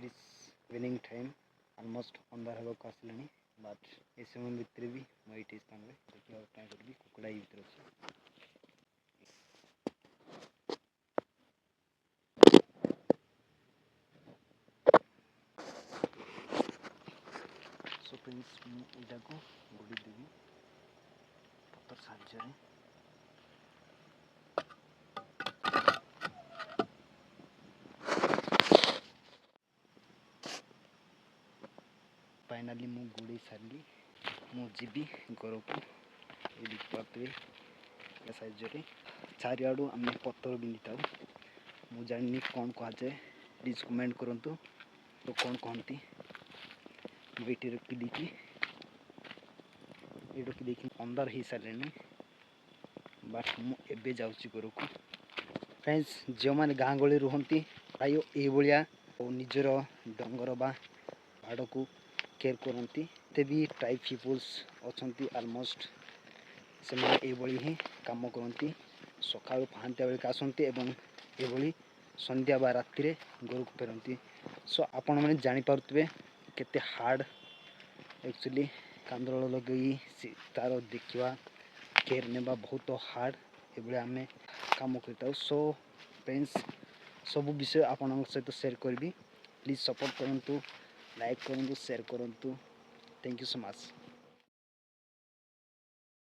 It is evening time almost अंधार होगा आसलानी but ए समय भितर भी मुझे स्थान में देखा ट्राए करी कुकुड़ा ये भितर अच्छे सो फ्रेंड्स मुझे को गुड़ी देवी पत्थर साहाଯ୍य फाइनाली मु गुड़ी सारी मुझी घर को ये देखते साहाଯ୍य चारिआडू आम पत्थर बिंदी था मुझे जानी कौन कह जाए प्लीज कमेंट करूँ तो कौन कहती ये रखी अंधार हो सारे बट मुझे जाऊँगी घर को फ्रेंड्स जो मैंने गाँ गहली रुहती प्राय ये निजर डंगर बा पहाड़ को केयर करती ते भी ट्राइब पीपुल्स अच्छा ऑलमोस्ट से ही कम करती सका पहांतिया बेल आसती ये संध्या बा राति घर को फेरती सो आपण मैंने जानीपे केते हार्ड एक्चुअली कांदल लगे तार देखा केयर ने बहुत हार्ड ये आम कम करता सो फ्रेंड्स सब विषय आपण सहित शेयर करी प्लीज सपोर्ट करूँ लाइक करूँ शेयर करूँ थैंक यू सो मच।